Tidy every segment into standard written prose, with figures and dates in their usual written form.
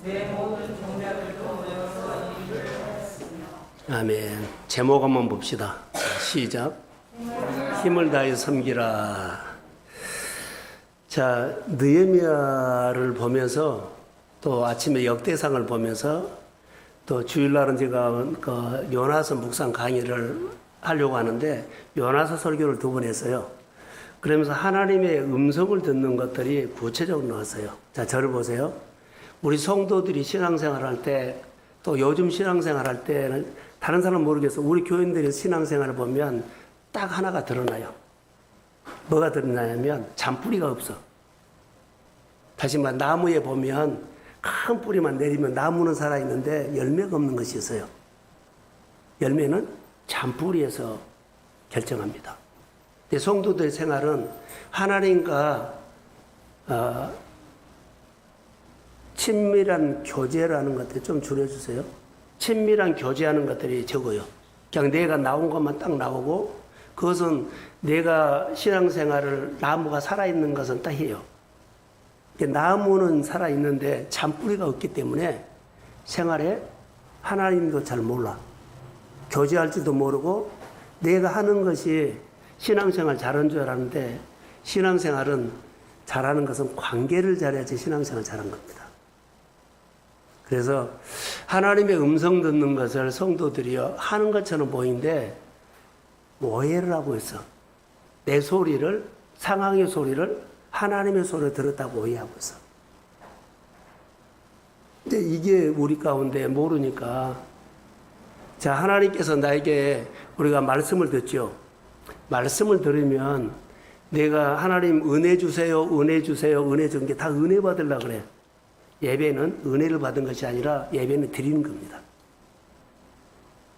내 모든 종자들도 모여서 이 일을 하였으며. 아멘. 제목 한번 봅시다. 시작. 힘을 다해 섬기라. 자, 느헤미야를 보면서 또 아침에 역대상을 보면서 또 주일날은 제가 그 요나서 묵상 강의를 하려고 하는데 요나서 설교를 2번 했어요. 그러면서 하나님의 음성을 듣는 것들이 구체적으로 나왔어요. 자, 저를 보세요. 우리 성도들이 신앙생활 할 때, 또 요즘 신앙생활 할 때는 다른 사람 모르겠어. 우리 교인들이 신앙생활을 보면 딱 하나가 드러나요. 뭐가 드러나냐면 잔뿌리가 없어. 다시 말해 나무에 보면 큰 뿌리만 내리면 나무는 살아있는데 열매가 없는 것이 있어요. 열매는 잔뿌리에서 결정합니다. 성도들의 생활은 하나님과 친밀한 교제라는 것들 좀 줄여주세요. 친밀한 교제하는 것들이 적어요. 그냥 내가 나온 것만 딱 나오고 그것은 내가 신앙생활을 나무가 살아있는 것은 딱 해요. 나무는 살아있는데 잔뿌리가 없기 때문에 생활에 하나님도 잘 몰라. 교제할지도 모르고 내가 하는 것이 신앙생활 잘한 줄 알았는데 신앙생활은 잘하는 것은 관계를 잘해야지 신앙생활 잘한 겁니다. 그래서 하나님의 음성 듣는 것을 성도들이 하는 것처럼 보이는데 오해를 하고 있어. 내 소리를, 상황의 소리를 하나님의 소리를 들었다고 오해하고 있어. 근데 이게 우리 가운데 모르니까 자, 하나님께서 나에게 우리가 말씀을 듣죠. 말씀을 들으면 내가 하나님 은혜 주세요, 은혜 주세요, 은혜 준 게 다 은혜 받으려고 그래. 예배는 은혜를 받은 것이 아니라 예배는 드리는 겁니다.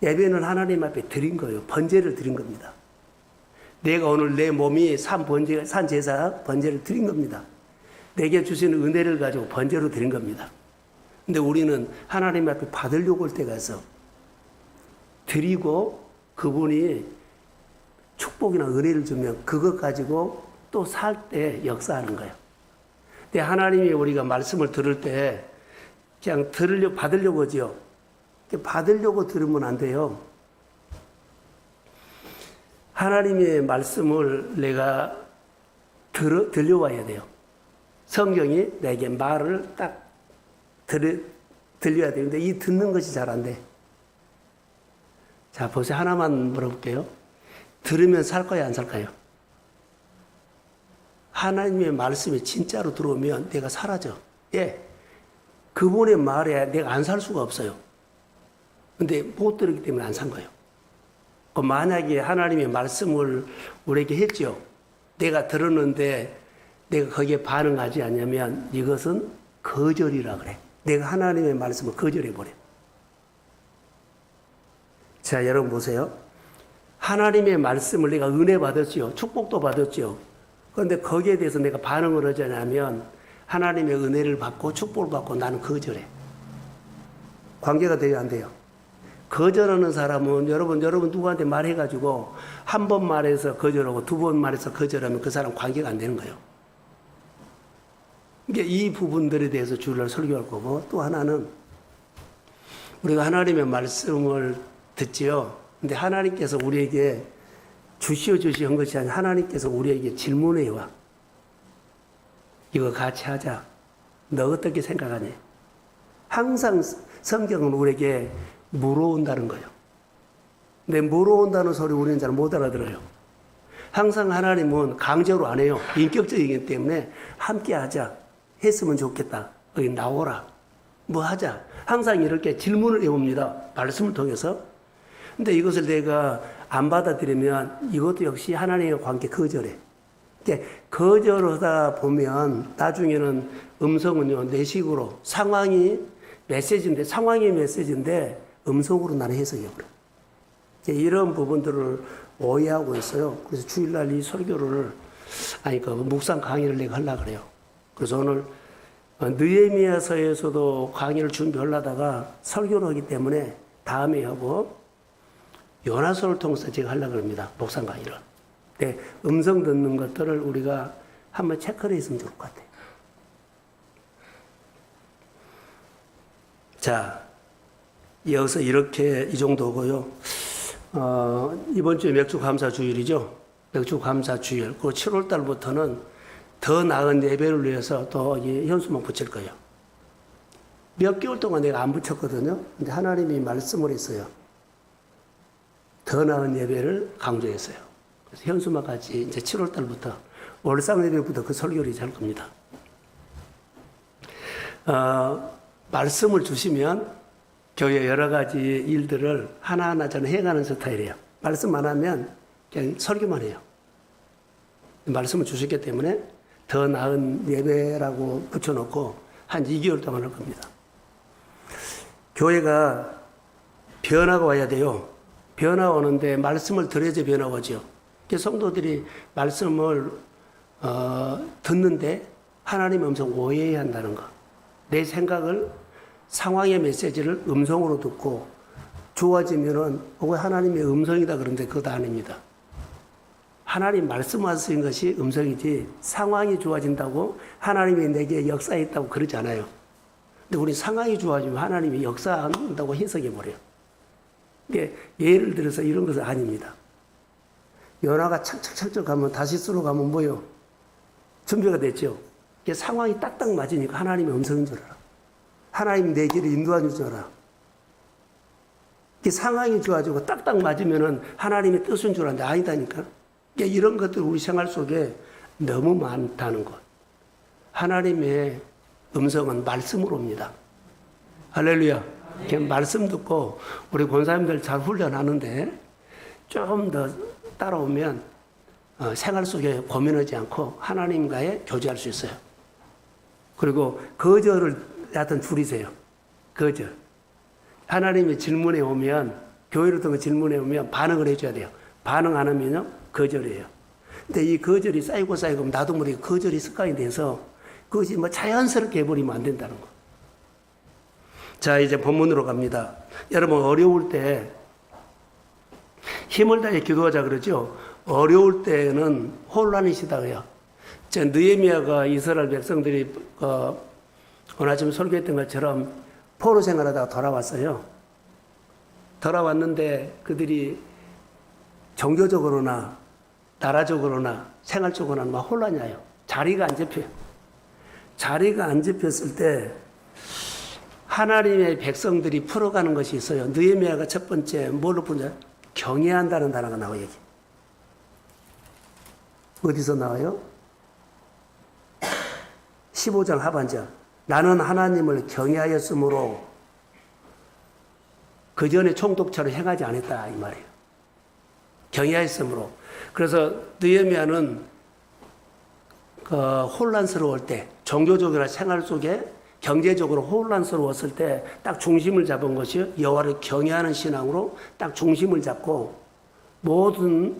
예배는 하나님 앞에 드린 거예요. 번제를 드린 겁니다. 내가 오늘 내 몸이 산 제사 번제를 드린 겁니다. 내게 주시는 은혜를 가지고 번제로 드린 겁니다. 근데 우리는 하나님 앞에 받으려고 할 때가 있어. 드리고 그분이 축복이나 은혜를 주면 그것 가지고 또 살 때 역사하는 거예요. 근데 하나님이 우리가 말씀을 들을 때 그냥 받으려고 하죠. 받으려고 들으면 안 돼요. 하나님의 말씀을 내가 들려와야 돼요. 성경이 내게 말을 딱 들려야 되는데 이 듣는 것이 잘 안 돼. 자, 보세요. 하나만 물어볼게요. 들으면 살 거야, 안 살까요? 하나님의 말씀이 진짜로 들어오면 내가 사라져. 예. 그분의 말에 내가 안 살 수가 없어요. 근데 못 들었기 때문에 안 산 거예요. 만약에 하나님의 말씀을 우리에게 했죠. 내가 들었는데 내가 거기에 반응하지 않냐면 이것은 거절이라 그래. 내가 하나님의 말씀을 거절해버려. 자, 여러분 보세요. 하나님의 말씀을 내가 은혜 받았지요. 축복도 받았지요. 그런데 거기에 대해서 내가 반응을 하지 않으면 하나님의 은혜를 받고 축복을 받고 나는 거절해. 관계가 돼야 안 돼요. 거절하는 사람은 여러분 누구한테 말해가지고 한 번 말해서 거절하고 2번 말해서 거절하면 그 사람 관계가 안 되는 거예요. 이게 이 부분들에 대해서 주일날 설교할 거고 또 하나는 우리가 하나님의 말씀을 듣지요. 근데 하나님께서 우리에게 주시오 한 것이 아니라 하나님께서 우리에게 질문해 와. 이거 같이 하자. 너 어떻게 생각하니? 항상 성경은 우리에게 물어온다는 거예요. 근데 물어온다는 소리 우리는 잘 못 알아들어요. 항상 하나님은 강제로 안 해요. 인격적이기 때문에 함께 하자. 했으면 좋겠다. 여기 나오라. 뭐 하자. 항상 이렇게 질문을 해옵니다. 말씀을 통해서. 근데 이것을 내가 안 받아들이면 이것도 역시 하나님의 관계 거절해. 거절하다 보면 나중에는 음성은요, 내 식으로 상황이 메시지인데 음성으로 나는 해석해버려. 이런 부분들을 오해하고 있어요. 그래서 주일날 이 설교를, 묵상 강의를 내가 하려고 그래요. 그래서 오늘 느헤미야서에서도 강의를 준비하려다가 설교를 하기 때문에 다음에 하고 요나서를 통해서 제가 하려고 합니다. 묵상 강의를. 네, 음성 듣는 것들을 우리가 한번 체크를 했으면 좋을 것 같아요. 자, 여기서 이렇게 이 정도고요. 이번 주에 맥주 감사 주일이죠. 맥주 감사 주일. 그 7월 달부터는 더 나은 예배를 위해서 또 현수막 붙일 거예요. 몇 개월 동안 내가 안 붙였거든요. 근데 하나님이 말씀을 했어요. 더 나은 예배를 강조했어요. 그래서 현수막 같이 이제 7월 달부터 월상 예배부터 그 설교를 이제 할 겁니다. 말씀을 주시면 교회 여러 가지 일들을 하나하나 저는 해가는 스타일이에요. 말씀 안 하면 그냥 설교만 해요. 말씀을 주셨기 때문에 더 나은 예배라고 붙여놓고 한 2개월 동안 할 겁니다. 교회가 변화가 와야 돼요. 변화가 오는데 말씀을 들어야지 변화가 오죠. 성도들이 말씀을 듣는데 하나님의 음성 오해해야 한다는 거. 내 생각을 상황의 메시지를 음성으로 듣고 좋아지면은 하나님의 음성이다 그런데 그것도 아닙니다. 하나님 말씀하신 것이 음성이지 상황이 좋아진다고 하나님이 내게 역사했다고 그러지 않아요. 근데 우리 상황이 좋아지면 하나님이 역사한다고 해석해버려요. 예를 들어서 이런 것은 아닙니다. 연화가 착착착착 가면 다시스로 가면 뭐요? 준비가 됐죠. 상황이 딱딱 맞으니까 하나님의 음성인 줄 알아. 하나님 내 길을 인도하는 줄 알아. 상황이 좋아지고 딱딱 맞으면 하나님의 뜻인 줄 아는데 아니다니까. 이런 것들 우리 생활 속에 너무 많다는 것. 하나님의 음성은 말씀으로 옵니다. 할렐루야. 말씀 듣고 우리 권사님들 잘 훈련하는데 좀 더 따라오면 생활 속에 고민하지 않고 하나님과의 교제할 수 있어요. 그리고 거절을 하여튼 줄이세요. 거절. 하나님의 질문에 오면, 교회를 통해 질문에 오면 반응을 해줘야 돼요. 반응 안 하면요, 거절이에요. 근데 이 거절이 쌓이고 나도 모르게 거절이 습관이 돼서 그것이 자연스럽게 해버리면 안 된다는 거. 자, 이제 본문으로 갑니다. 여러분, 어려울 때 힘을 다해 기도하자 그러죠? 어려울 때는 혼란이 시다고요. 느헤미야가 이스라엘 백성들이 오늘 아침 설교했던 것처럼 포로 생활하다가 돌아왔어요. 돌아왔는데 그들이 종교적으로나 나라적으로나 생활적으로나 막 혼란이 나요. 자리가 안 잡혀요. 자리가 안 잡혔을 때 하나님의 백성들이 풀어가는 것이 있어요. 느헤미야가 첫 번째 뭘로 푸냐? 경외한다는 단어가 나와요. 여기. 어디서 나와요? 15장 하반절. 나는 하나님을 경외하였으므로 그 전에 총독처럼 행하지 않았다 이 말이에요. 경외하였으므로. 그래서 느헤미야는 혼란스러울 때, 종교적이나 생활 속에 경제적으로 혼란스러웠을 때 딱 중심을 잡은 것이 여호와를 경외하는 신앙으로 딱 중심을 잡고 모든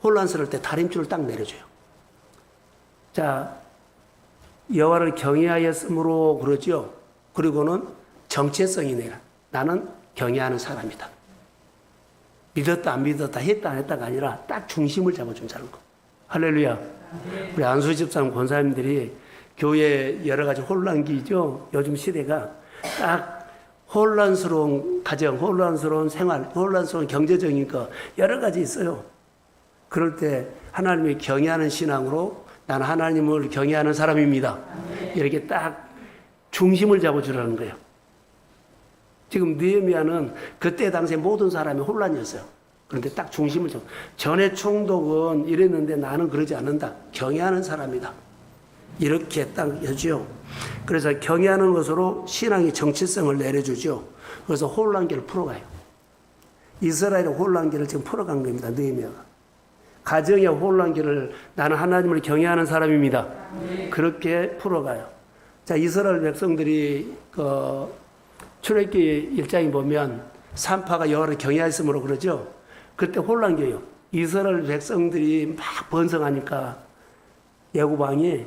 혼란스러울 때 다림줄을 딱 내려줘요. 자, 여호와를 경외하였으므로 그러죠. 그리고는 정체성이 내라. 나는 경외하는 사람이다. 믿었다 안 믿었다 했다 안 했다가 아니라 딱 중심을 잡아준다는 거. 할렐루야. 우리 안수 집사님 권사님들이 교회 여러 가지 혼란기죠. 요즘 시대가 딱 혼란스러운 가정, 혼란스러운 생활, 혼란스러운 경제적인 거 여러 가지 있어요. 그럴 때 하나님을 경외하는 신앙으로 나는 하나님을 경외하는 사람입니다. 이렇게 딱 중심을 잡아주라는 거예요. 지금 느헤미야는 그때 당시에 모든 사람이 혼란이었어요. 그런데 딱 중심을 잡고 전에 총독은 이랬는데 나는 그러지 않는다. 경외하는 사람이다. 이렇게 딱 해주죠. 그래서 경외하는 것으로 신앙의 정체성을 내려주죠. 그래서 혼란기를 풀어가요. 이스라엘의 혼란기를 지금 풀어간 겁니다. 느헤미야가. 가정의 혼란기를 나는 하나님을 경외하는 사람입니다. 그렇게 풀어가요. 자, 이스라엘 백성들이 출애굽기 1장에 보면 산파가 여호와를 경외하였으므로 그러죠. 그때 혼란기예요. 이스라엘 백성들이 막 번성하니까 애굽왕이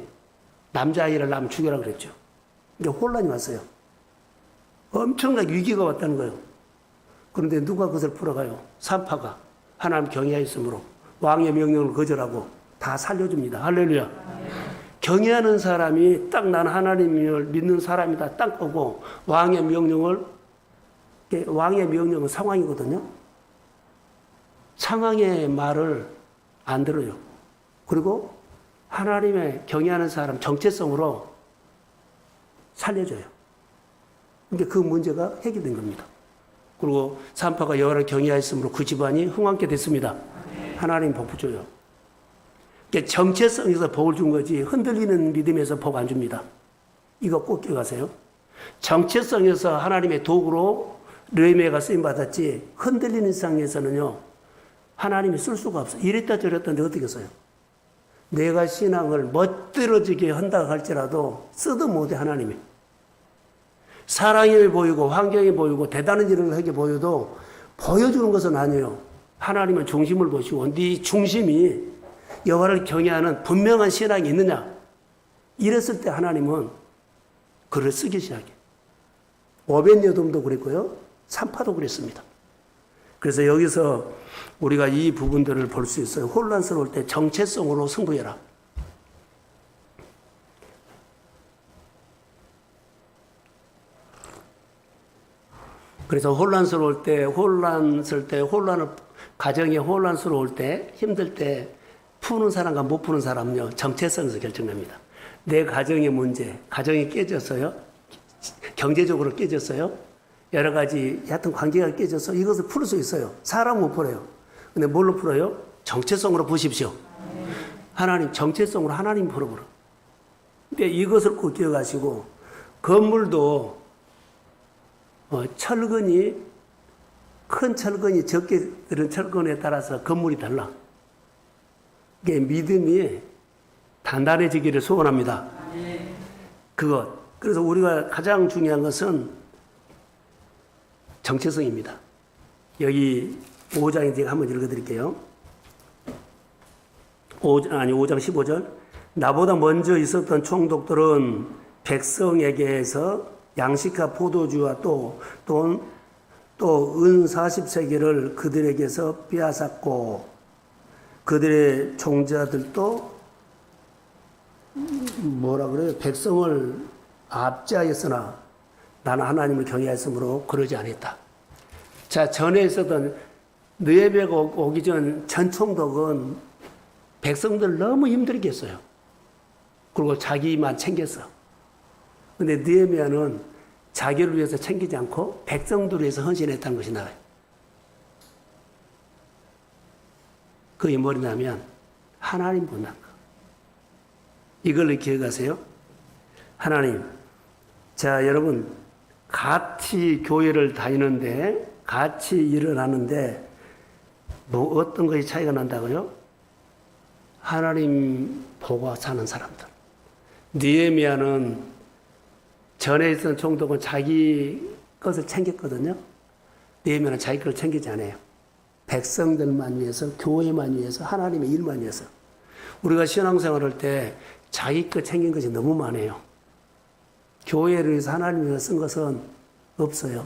남자아이를 낳으면 죽여라 그랬죠. 근데 혼란이 왔어요. 엄청나게 위기가 왔다는 거예요. 그런데 누가 그것을 풀어가요? 산파가 하나님 경외하였으므로 왕의 명령을 거절하고 다 살려줍니다. 할렐루야. 경외하는 사람이 딱 나는 하나님을 믿는 사람이다 딱 보고 왕의 명령은 상황이거든요. 상황의 말을 안 들어요. 그리고 하나님의 경외하는 사람 정체성으로 살려줘요. 근데 그 문제가 해결된 겁니다. 그리고 산파가 여호와를 경외하였으므로 그 집안이 흥왕케 됐습니다. 하나님 복 줘요. 정체성에서 복을 준 거지 흔들리는 믿음에서 복 안 줍니다. 이거 꼭 기억하세요. 정체성에서 하나님의 도구로 르헤미야가 쓰임 받았지 흔들리는 상황에서는요 하나님이 쓸 수가 없어요. 이랬다 저랬다 근데 어떻게 써요? 내가 신앙을 멋들어지게 한다 할지라도 쓰도 못해 하나님이. 사랑이 보이고 환경이 보이고 대단한 일을 하게 보여도 보여주는 것은 아니에요. 하나님은 중심을 보시고 네 중심이 여호와를 경외하는 분명한 신앙이 있느냐 이랬을 때 하나님은 글을 쓰기 시작해요. 오벳여돔도 그랬고요. 산파도 그랬습니다. 그래서 여기서 우리가 이 부분들을 볼 수 있어요. 혼란스러울 때 정체성으로 승부해라. 그래서 가정이 혼란스러울 때, 힘들 때 푸는 사람과 못 푸는 사람은요, 정체성에서 결정됩니다. 내 가정의 문제, 가정이 깨졌어요. 경제적으로 깨졌어요. 여러 가지, 하여튼 관계가 깨져서 이것을 풀 수 있어요. 사람 못 풀어요. 근데 뭘로 풀어요? 정체성으로 푸십시오. 하나님, 정체성으로 하나님 풀어보라. 근데 이것을 꼭 기억하시고, 건물도 철근이, 큰 철근이 적게 들은 철근에 따라서 건물이 달라. 이게 믿음이 단단해지기를 소원합니다. 그것. 그래서 우리가 가장 중요한 것은 정체성입니다. 여기 5장에 제가 한번 읽어드릴게요. 5장 15절. 나보다 먼저 있었던 총독들은 백성에게서 양식과 포도주와 또 은 40세겔을 그들에게서 빼앗았고 그들의 종자들도 뭐라 그래요? 백성을 압제하였으나 나는 하나님을 경외하였으므로 그러지 않았다. 자, 전에 있었던 느헤미야가 오기 전 총독은 백성들 너무 힘들게 했어요. 그리고 자기만 챙겼어. 근데 느헤미야는 자기를 위해서 챙기지 않고 백성들을 위해서 헌신했다는 것이 나와요. 그게 뭐냐면 하나님 본다. 이걸 기억하세요. 하나님. 자, 여러분 같이 교회를 다니는데 같이 일을 하는데 뭐 어떤 것이 차이가 난다고요? 하나님 보고 사는 사람들. 느헤미야는 전에 있던 총독은 자기 것을 챙겼거든요. 느헤미야는 자기 것을 챙기지 않아요. 백성들만 위해서, 교회만 위해서, 하나님의 일만 위해서. 우리가 신앙생활할 때 자기 것 챙긴 것이 너무 많아요. 교회를 위해서 하나님을 위해서 쓴 것은 없어요.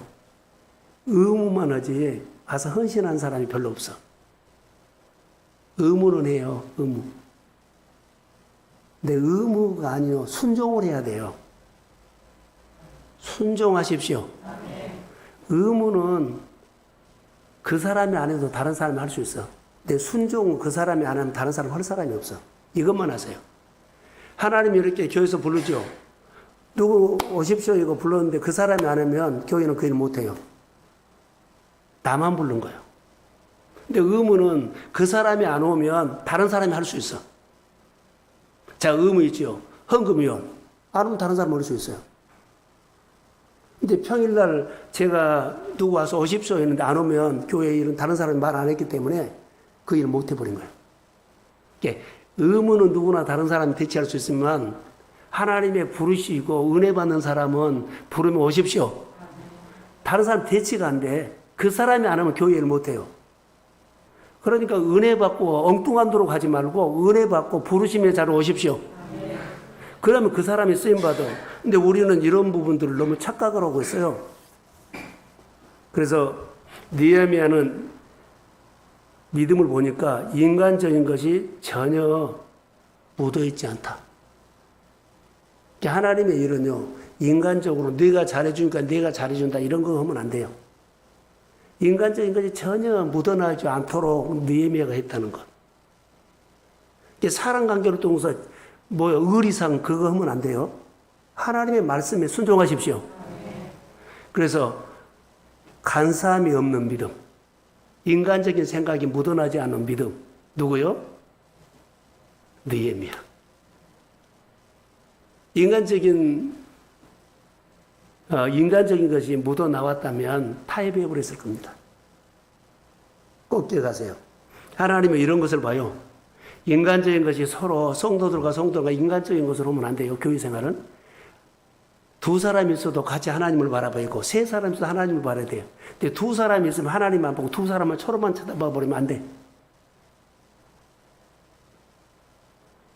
의무만 하지 가서 헌신한 사람이 별로 없어. 의무는 해요. 의무. 근데 의무가 아니요. 순종을 해야 돼요. 순종하십시오. 의무는 그 사람이 안 해도 다른 사람이 할 수 있어. 근데 순종은 그 사람이 안 하면 다른 사람이 할 사람이 없어. 이것만 하세요. 하나님이 이렇게 교회에서 부르죠. 누구 오십시오 이거 불렀는데 그 사람이 안 하면 교회는 그 일 못해요. 나만 부른 거예요. 근데 의무는 그 사람이 안 오면 다른 사람이 할 수 있어. 자, 의무 있죠. 헌금위원. 안 오면 다른 사람이 올 수 있어요. 근데 평일날 제가 누구 와서 오십시오 했는데 안 오면 교회 일은 다른 사람이 말 안 했기 때문에 그 일을 못 해버린 거예요. 의무는 누구나 다른 사람이 대체할 수 있지만 하나님의 부르시고 은혜 받는 사람은 부르면 오십시오. 다른 사람 대치가 안 돼. 그 사람이 안 하면 교회 일을 못 해요. 그러니까 은혜 받고 엉뚱한 도로 가지 말고 은혜 받고 부르심의 자로 오십시오. 그러면 그 사람이 쓰임받아. 근데 우리는 이런 부분들을 너무 착각을 하고 있어요. 그래서 느헤미야는 믿음을 보니까 인간적인 것이 전혀 묻어있지 않다. 하나님의 일은요, 인간적으로 네가 잘해주니까 내가 잘해준다 이런 거 하면 안 돼요. 인간적인 것이 전혀 묻어나지 않도록 느헤미야가 했다는 것. 사람 관계를 통해서 의리상 그거 하면 안 돼요. 하나님의 말씀에 순종하십시오. 그래서 간사함이 없는 믿음, 인간적인 생각이 묻어나지 않는 믿음. 누구요? 느헤미야. 인간적인 것이 묻어나왔다면 타협해 버렸을 겁니다. 꼭 기억하세요. 하나님은 이런 것을 봐요. 인간적인 것이 서로 성도들과 인간적인 것으로 하면 안 돼요. 교회 생활은. 두 사람이 있어도 같이 하나님을 바라봐야 되고, 세 사람이 있어도 하나님을 바라야 돼요. 근데 두 사람이 있으면 하나님만 보고 두 사람만 서로만 쳐다봐 버리면 안 돼.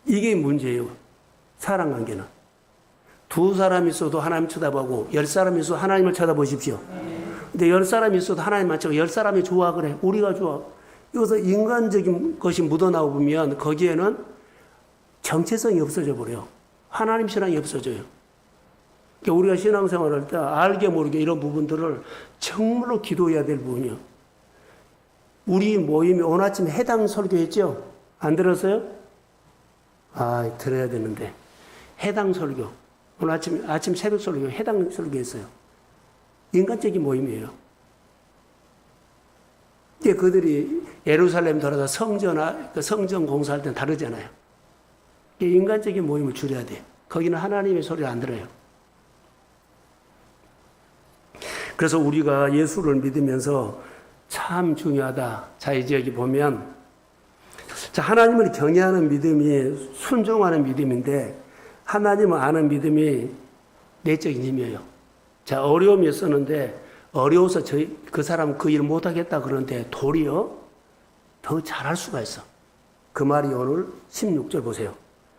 이게 문제예요. 사람 관계는. 두 사람이 있어도 하나님 쳐다보고, 10사람이 있어도 하나님을 쳐다보십시오. 근데 10사람이 있어도 하나님만 쳐다보고, 10사람이 좋아 그래. 우리가 좋아. 여기서 인간적인 것이 묻어나오면 거기에는 정체성이 없어져 버려요. 하나님 신앙이 없어져요. 그러니까 우리가 신앙생활을 할 때 알게 모르게 이런 부분들을 정말로 기도해야 될 부분이요. 우리 모임이 오늘 아침에 해당 설교했죠? 안 들었어요? 들어야 되는데. 해당 설교. 오늘 아침 새벽 설교, 해당 설교했어요. 인간적인 모임이에요. 이게 그들이 예루살렘 돌아서 성전 공사할 때는 다르잖아요. 인간적인 모임을 줄여야 돼. 거기는 하나님의 소리를 안 들어요. 그래서 우리가 예수를 믿으면서 참 중요하다. 자, 이제 여기 보면, 하나님을 경외하는 믿음이 순종하는 믿음인데, 하나님을 아는 믿음이 내적인 힘이에요. 자, 어려움이 있었는데, 어려워서 그 사람 그 일 못하겠다 그러는데, 도리어 더 잘할 수가 있어. 그 말이 오늘 16절 보세요.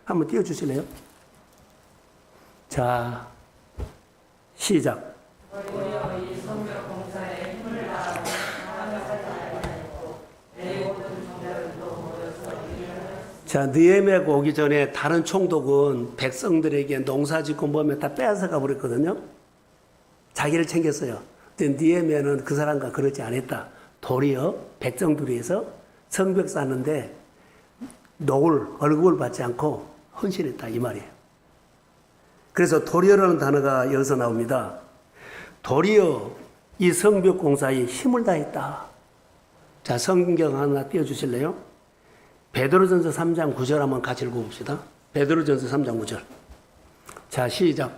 한번 띄워주실래요? 자, 시작. 자, 느헤미야가 오기 전에 다른 총독은 백성들에게 농사짓고 뭐면 다 빼앗아가 버렸거든요. 자기를 챙겼어요. 근데 느헤미야는 그 사람과 그러지 않았다. 도리어 백성들에서 성벽 쌓는데 월급을 받지 않고 헌신했다 이 말이에요. 그래서 도리어라는 단어가 여기서 나옵니다. 도리어 이 성벽 공사에 힘을 다했다. 자, 성경 하나 띄워주실래요? 베드로전서 3장 9절 한번 같이 읽어봅시다. 베드로전서 3장 9절. 자, 시작.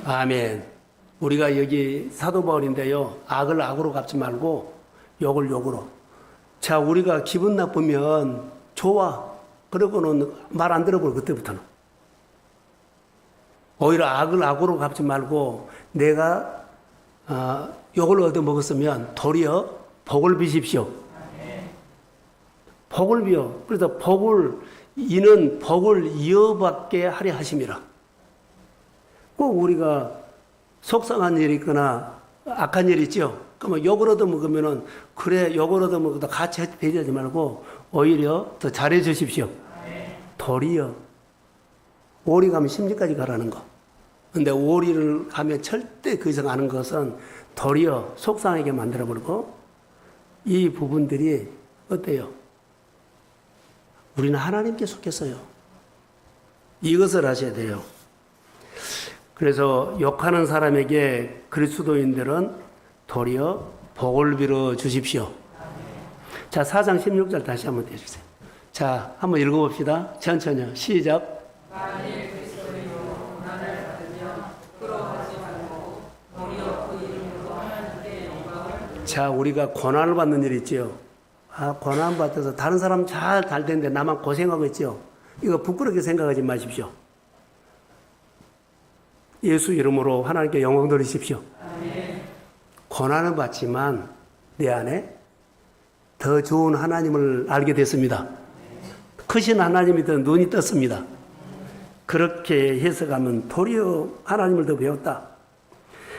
아멘. 우리가 여기 사도 바울인데요. 악을 악으로 갚지 말고 욕을 욕으로. 자, 우리가 기분 나쁘면 좋아. 그러고는 말 안 들어버려, 그때부터는. 오히려 악을 악으로 갚지 말고 내가 욕을 얻어먹었으면 도리어 복을 비십시오. 복을 비어. 그래서 이는 복을 이어받게 하려 하심이라. 꼭 우리가 속상한 일이 있거나 악한 일이 있죠. 그러면 욕을 얻어먹으면은 그래 욕을 얻어먹어도 같이 배제하지 말고 오히려 더 잘해 주십시오. 도리어. 오리 가면 심리까지 가라는 거. 근데 오리를 가면 절대 그 이상 하는 것은 도리어 속상하게 만들어버리고 이 부분들이 어때요? 우리는 하나님께 속했어요. 이것을 하셔야 돼요. 그래서 욕하는 사람에게 그리스도인들은 도리어 복을 빌어 주십시오. 자, 4장 16절 다시 한번 떼주세요. 자, 한번 읽어봅시다. 천천히요. 시작. 자, 우리가 고난을 받는 일 있죠. 고난 받아서 다른 사람 잘 되는데 나만 고생하고 있죠. 이거 부끄럽게 생각하지 마십시오. 예수 이름으로 하나님께 영광 돌리십시오. 고난을 받지만 내 안에 더 좋은 하나님을 알게 됐습니다. 크신 하나님이 더 눈이 떴습니다. 그렇게 해석하면 도리어 하나님을 더 배웠다.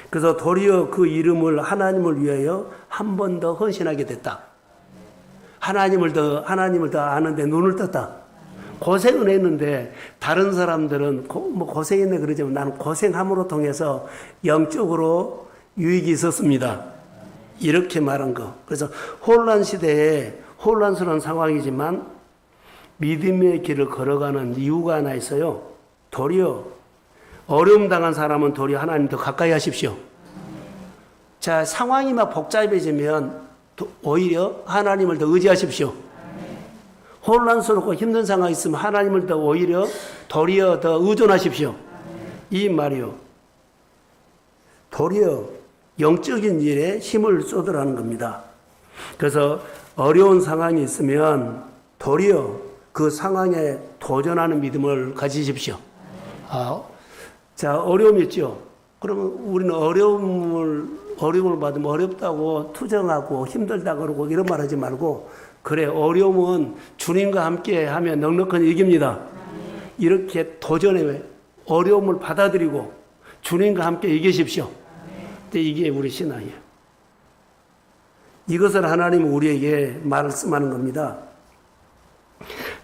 그래서 도리어 그 이름을 하나님을 위하여 한 번 더 헌신하게 됐다. 하나님을 더 아는데 눈을 떴다. 고생은 했는데 다른 사람들은 고생했네 그러지만 나는 고생함으로 통해서 영적으로 유익이 있었습니다. 이렇게 말한 거. 그래서 혼란 시대에 혼란스러운 상황이지만 믿음의 길을 걸어가는 이유가 하나 있어요. 도리어 어려움 당한 사람은 도리어 하나님 더 가까이 하십시오. 자, 상황이 막 복잡해지면 오히려 하나님을 더 의지하십시오. 혼란스럽고 힘든 상황이 있으면 하나님을 더 오히려 도리어 더 의존하십시오. 이 말이요. 도리어 영적인 일에 힘을 쏟으라는 겁니다. 그래서 어려운 상황이 있으면 도리어 그 상황에 도전하는 믿음을 가지십시오. 자, 어려움이 있죠. 그러면 우리는 어려움을 받으면 어렵다고 투정하고 힘들다 그러고 이런 말 하지 말고, 그래, 어려움은 주님과 함께 하면 넉넉한 이깁니다. 이렇게 도전해 어려움을 받아들이고 주님과 함께 이기십시오. 근데 이게 우리 신앙이에요. 이것을 하나님은 우리에게 말씀하는 겁니다.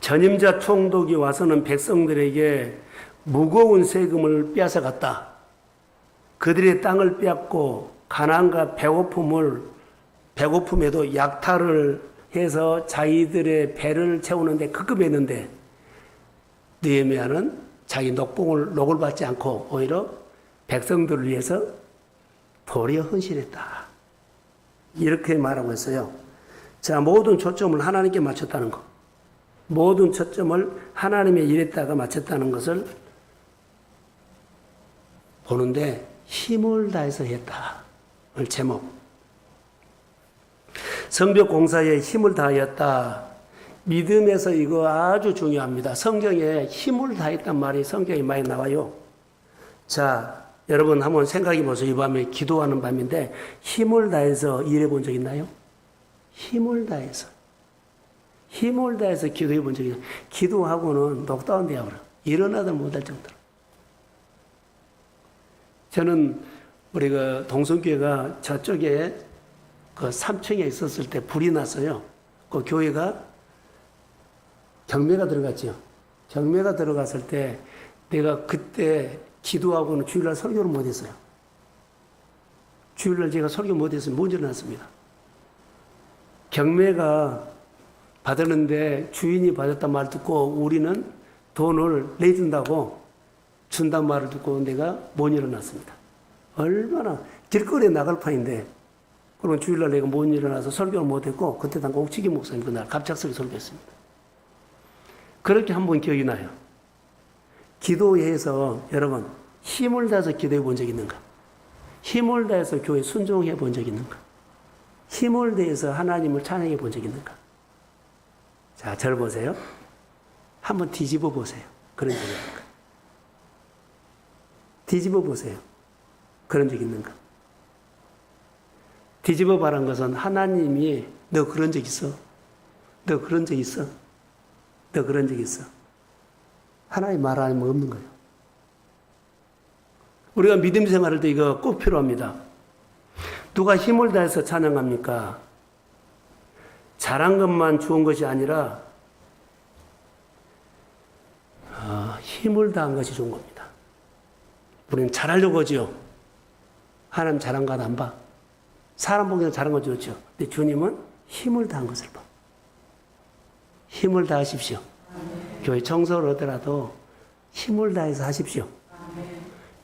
전임자 총독이 와서는 백성들에게 무거운 세금을 빼앗아갔다. 그들의 땅을 빼앗고 가난과 배고픔에도 약탈을 해서 자기들의 배를 채우는데 급급했는데 느헤미야는 자기 녹을 받지 않고 오히려 백성들을 위해서 도리어 헌신했다. 이렇게 말하고 있어요. 자, 모든 초점을 하나님께 맞췄다는 것. 모든 초점을 하나님의 일에다가 맞췄다는 것을 보는데 힘을 다해서 했다. 오늘 제목. 성벽 공사에 힘을 다하였다. 믿음에서 이거 아주 중요합니다. 성경에 힘을 다했단 말이 성경에 많이 나와요. 자, 여러분 한번 생각해 보세요. 이 밤에 기도하는 밤인데 힘을 다해서 일해 본 적 있나요? 힘을 다해서 기도해 본 적이 있어요. 기도하고는 녹다운 되어버려. 일어나도 못할 정도로. 저는 우리가 동성교회가 저쪽에 그 3층에 있었을 때 불이 났어요. 그 교회가 경매가 들어갔죠. 경매가 들어갔을 때 내가 그때 기도하고는 주일날 설교를 못했어요. 주일날 제가 설교 못했으면 못 일어났습니다. 경매가 받았는데 주인이 받았단 말 듣고 우리는 돈을 내준다고 준단 말을 듣고 내가 못 일어났습니다. 얼마나 길거리에 나갈 판인데, 그러면 주일날 내가 못 일어나서 설교를 못했고 그때 당시 옥치기 목사님 그날 갑작스레 설교했습니다. 그렇게 한번 기억이 나요. 기도해서 여러분 힘을 다해서 기도해 본 적 있는가? 힘을 다해서 교회 순종해 본 적 있는가? 힘을 다해서 하나님을 찬양해 본 적 있는가? 자, 저를 보세요. 한번 뒤집어 보세요. 그런 적 있는가? 뒤집어 보세요. 그런 적 있는가? 뒤집어 말한 것은 하나님이 너 그런 적 있어? 너 그런 적 있어? 너 그런 적 있어? 하나님 말 안 하면 없는 거예요. 우리가 믿음 생활할 때 이거 꼭 필요합니다. 누가 힘을 다해서 찬양합니까? 잘한 것만 좋은 것이 아니라 힘을 다한 것이 좋은 겁니다. 우리는 잘하려고 하죠. 하나님 잘한 거 안 봐. 사람 보기에는 잘한 거 좋죠. 근데 주님은 힘을 다한 것을 봐. 힘을 다하십시오. 교회 청소를 하더라도 힘을 다해서 하십시오.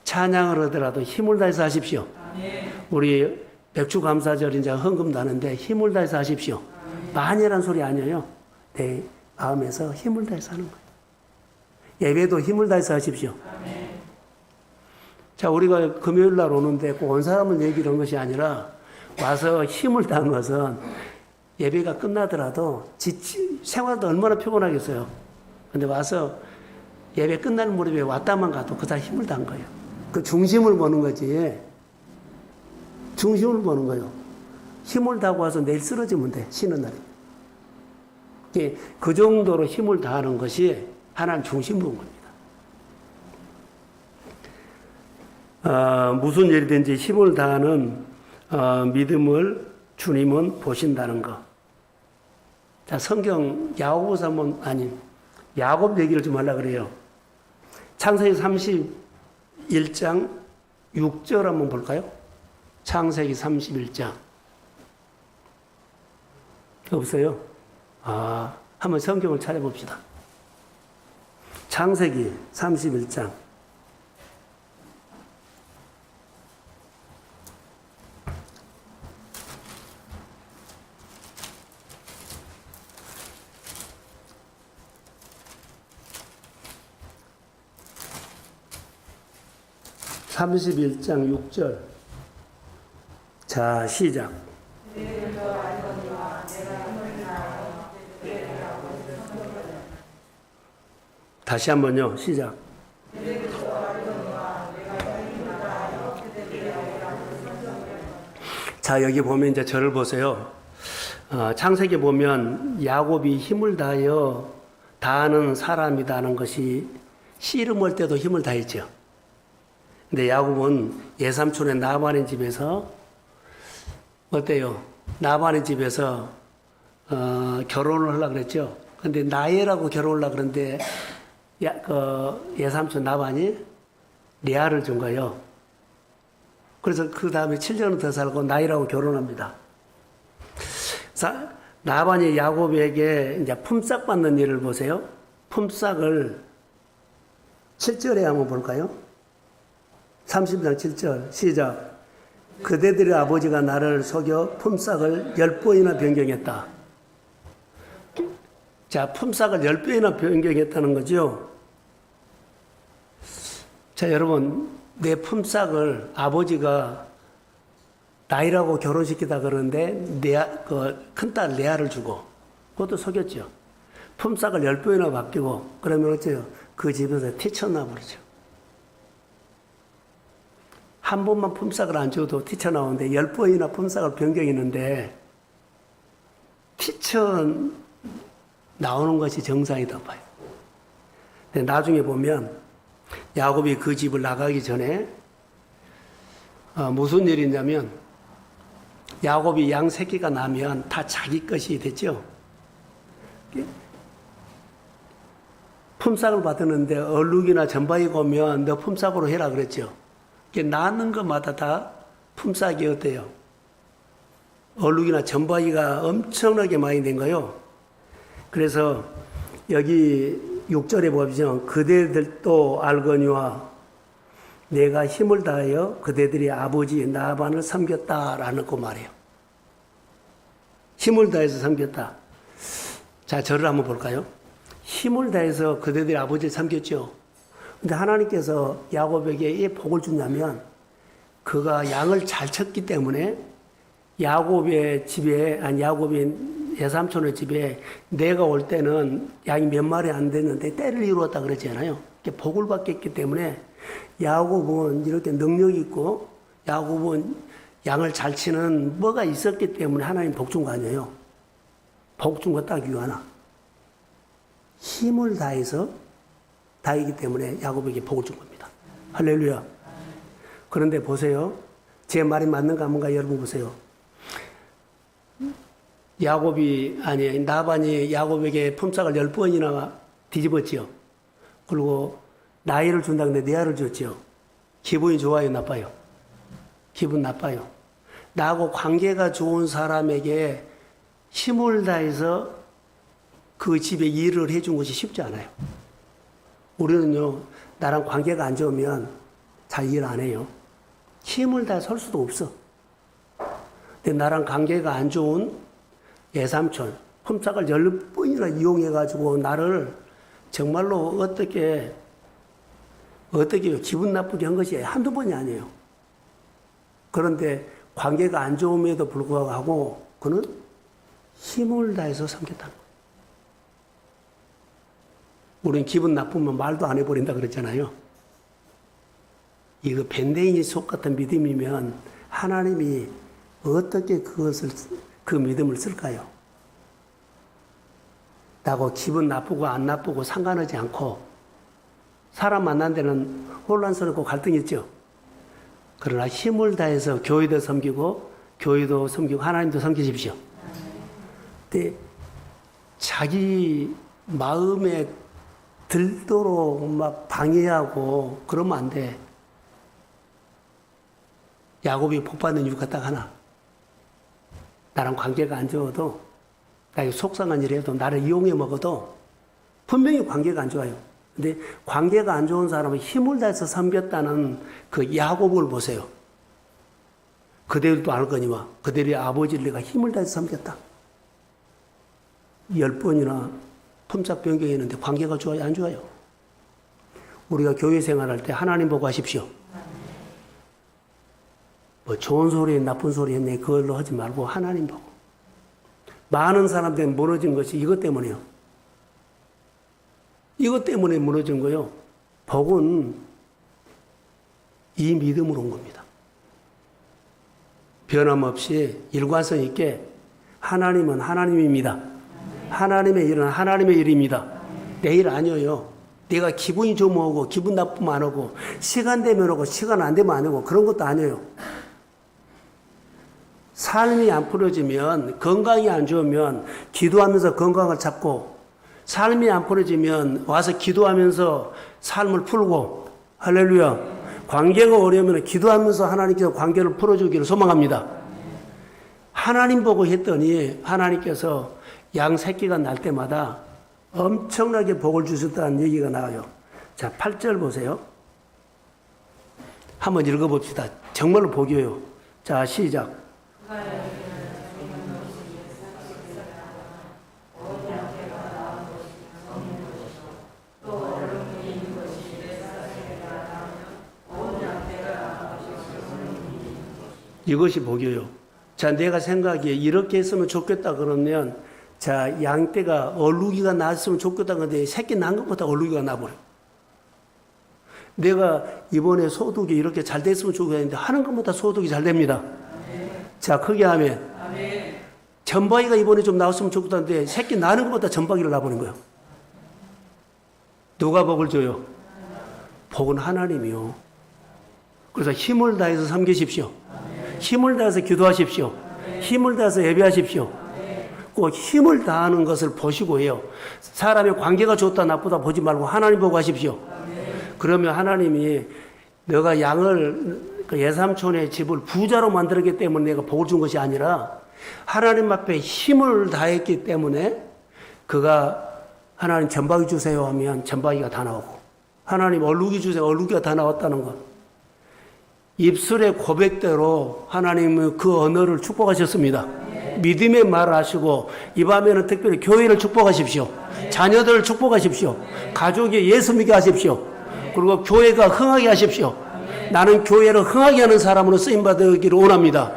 찬양을 하더라도 힘을 다해서 하십시오. 우리 맥주 감사절 이제 헌금도 하는데 힘을 다해서 하십시오. 많이란 소리 아니에요. 내 마음에서 힘을 다해서 하는 거예요. 예배도 힘을 다해서 하십시오. 자, 우리가 금요일 날 오는데 꼭 온 사람을 얘기를 한 것이 아니라 와서 힘을 다한 것은 예배가 끝나더라도 생활도 얼마나 피곤하겠어요. 근데 와서 예배 끝나는 무렵에 왔다만 가도 그 사람 힘을 다한 거예요. 그 중심을 보는 거지. 중심을 보는 거예요. 힘을 다하고 와서 내일 쓰러지면 돼. 쉬는 날에. 그 정도로 힘을 다하는 것이 하나님 중심 보는 겁니다. 무슨 일이든지 힘을 다하는 믿음을 주님은 보신다는 것. 자, 성경 야고보서 한번, 아니, 야곱 얘기를 좀 하려고 그래요. 창세기 31장 6절 한번 볼까요? 창세기 31장. 없어요? 아, 한번 성경을 찾아봅시다. 창세기 31장. (31장) 6절. 자, 시작. 다시 한번요. 시작. 자, 여기 보면 이제 저를 보세요. 창세기 보면 야곱이 힘을 다하여 다하는 사람이다는 것이 씨름 올 때도 힘을 다했죠. 근데 야곱은 예삼촌의 나반의 집에서 어때요? 나반의 집에서 결혼을 하려고 그랬죠. 근데 나엘하고 결혼을 하려고 그랬는데 예삼촌 나반이 레아를 준 거예요. 그래서 그 다음에 7년을 더 살고 나엘하고 결혼합니다. 나반이 야곱에게 이제 품삯 받는 일을 보세요. 품삯을 7절에 한번 볼까요? 30장 7절 시작. 그대들의 아버지가 나를 속여 품삯을 10번이나 변경했다. 자, 품삯을 10번이나 변경했다는 거죠. 자, 여러분, 내 품삯을 아버지가 나이라고 결혼시키다 그러는데 큰딸 레아를 주고 그것도 속였죠. 품삯을 10번이나 바뀌고 그러면 어째요? 그 집에서 튀쳐나와 버리죠. 한 번만 품삯을 안 줘도 튀쳐나오는데 10번이나 품삯을 변경했는데 튀쳐나오는 것이 정상이다 봐요. 근데 나중에 보면 야곱이 그 집을 나가기 전에 무슨 일이 있냐면 야곱이 양 새끼가 나면 다 자기 것이 됐죠. 품삯을 받았는데 얼룩이나 전바이가 오면 너 품삯으로 해라 그랬죠. 낳는 것마다 다 품삯이 어때요? 얼룩이나 전바이가 엄청나게 많이 된 거예요. 그래서 여기 6절에 보시면 그대들도 알거니와 내가 힘을 다하여 그대들이 아버지 나반을 섬겼다라는 그 말이에요. 힘을 다해서 섬겼다. 자, 저를 한번 볼까요? 힘을 다해서 그대들이 아버지를 섬겼죠. 근데 하나님께서 야곱에게 이 복을 준다면 그가 양을 잘 쳤기 때문에 야곱의 예삼촌의 집에 내가 올 때는 양이 몇 마리 안 됐는데 때를 이루었다 그랬잖아요. 복을 받겠기 때문에 야곱은 이렇게 능력이 있고 야곱은 양을 잘 치는 뭐가 있었기 때문에 하나님 복 준 거 아니에요. 복 준 거 딱 유하나. 힘을 다해서 다이기 때문에 야곱에게 복을 준 겁니다. 할렐루야. 그런데 보세요. 제 말이 맞는가 뭔가 여러분 보세요. 나반이 야곱에게 품삯을 10번이나 뒤집었지요. 그리고 나이를 준다는데 레아를 줬지요. 기분이 좋아요, 나빠요? 기분 나빠요. 나하고 관계가 좋은 사람에게 힘을 다해서 그 집에 일을 해준 것이 쉽지 않아요. 우리는요, 나랑 관계가 안 좋으면 잘 일 안 해요. 힘을 다해 설 수도 없어. 근데 나랑 관계가 안 좋은 예삼촌, 품삯을 10번이나 이용해가지고 나를 정말로 어떻게 기분 나쁘게 한 것이 한두 번이 아니에요. 그런데 관계가 안 좋음에도 불구하고 그는 힘을 다해서 섬겼다는 거예요. 우리는 기분 나쁘면 말도 안 해버린다 그랬잖아요. 이거 밴데인이 속 같은 믿음이면 하나님이 어떻게 그 믿음을 쓸까요? 나고 기분 나쁘고 안 나쁘고 상관하지 않고 사람 만난 데는 혼란스럽고 갈등이 있죠. 그러나 힘을 다해서 교회도 섬기고 교회도 섬기고 하나님도 섬기십시오. 근데 자기 마음에 들도록 막 방해하고 그러면 안 돼. 야곱이 복받는 이유가 딱 하나. 나랑 관계가 안 좋아도, 나에게 속상한 일 해도, 나를 이용해 먹어도 분명히 관계가 안 좋아요. 근데 관계가 안 좋은 사람은 힘을 다해서 섬겼다는 그 야곱을 보세요. 그대들도 알거니와 그들의 아버지를 내가 힘을 다해서 섬겼다. 10번이나 품삯 변경했는데 관계가 좋아요? 안 좋아요? 우리가 교회 생활할 때 하나님 보고 하십시오. 뭐 좋은 소리 나쁜 소리 했네 그걸로 하지 말고 하나님 보고. 많은 사람들이 무너진 것이 이것 때문이에요. 이것 때문에 무너진 거예요. 복은 이 믿음으로 온 겁니다. 변함없이 일관성 있게 하나님은 하나님입니다. 하나님의 일은 하나님의 일입니다. 내 일 아니에요. 내가 기분이 좋으면 오고 기분 나쁘면 안 오고 시간 되면 오고 시간 안 되면 안 오고 그런 것도 아니에요. 삶이 안 풀어지면, 건강이 안 좋으면 기도하면서 건강을 찾고, 삶이 안 풀어지면 와서 기도하면서 삶을 풀고, 할렐루야. 관계가 어려우면 기도하면서 하나님께서 관계를 풀어주기를 소망합니다. 하나님 보고 했더니 하나님께서 양 새끼가 날 때마다 엄청나게 복을 주셨다는 얘기가 나와요. 자, 8절 보세요. 한번 읽어봅시다. 정말로 복이에요. 자, 시작. 이것이 복이에요. 자, 내가 생각에 이렇게 했으면 좋겠다 그러면, 자, 양떼가 얼룩이가 났으면 좋겠다 그런데 새끼 난 것보다 얼룩이가 나버려. 내가 이번에 소득이 이렇게 잘 됐으면 좋겠는데 하는 것보다 소득이 잘 됩니다. 자, 크게 하면 전박이가 이번에 좀 나왔으면 좋겠다는데 새끼 나는 것보다 전박이를 낳아버린 거예요. 누가 복을 줘요? 복은 하나님이요. 그래서 힘을 다해서 섬기십시오. 힘을 다해서 기도하십시오. 힘을 다해서 예배하십시오. 꼭 힘을 다하는 것을 보시고 해요. 사람의 관계가 좋다 나쁘다 보지 말고 하나님 보고 하십시오. 그러면 하나님이 너가 양을 그 예삼촌의 집을 부자로 만들었기 때문에 내가 복을 준 것이 아니라 하나님 앞에 힘을 다했기 때문에 그가 하나님 전박이 주세요 하면 전박이가 다 나오고 하나님 얼룩이 주세요 얼룩이가 다 나왔다는 것. 입술의 고백대로 하나님은 그 언어를 축복하셨습니다. 믿음의 말을 하시고 이 밤에는 특별히 교회를 축복하십시오. 자녀들을 축복하십시오. 가족이 예수 믿게 하십시오. 그리고 교회가 흥하게 하십시오. 나는 교회를 흥하게 하는 사람으로 쓰임받기를 원합니다.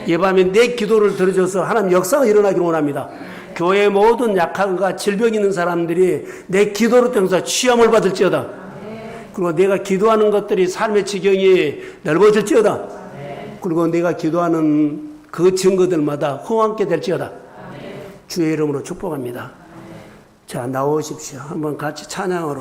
이 밤에 내 기도를 들어줘서 하나님 역사가 일어나기를 원합니다. 교회의 모든 약함과 질병이 있는 사람들이 내 기도를 통해서 취함을 받을지어다. 그리고 내가 기도하는 것들이 삶의 지경이 넓어질지어다. 그리고 내가 기도하는 그 증거들마다 흥황케 될지어다. 주의 이름으로 축복합니다. 자, 나오십시오. 한번 같이 찬양으로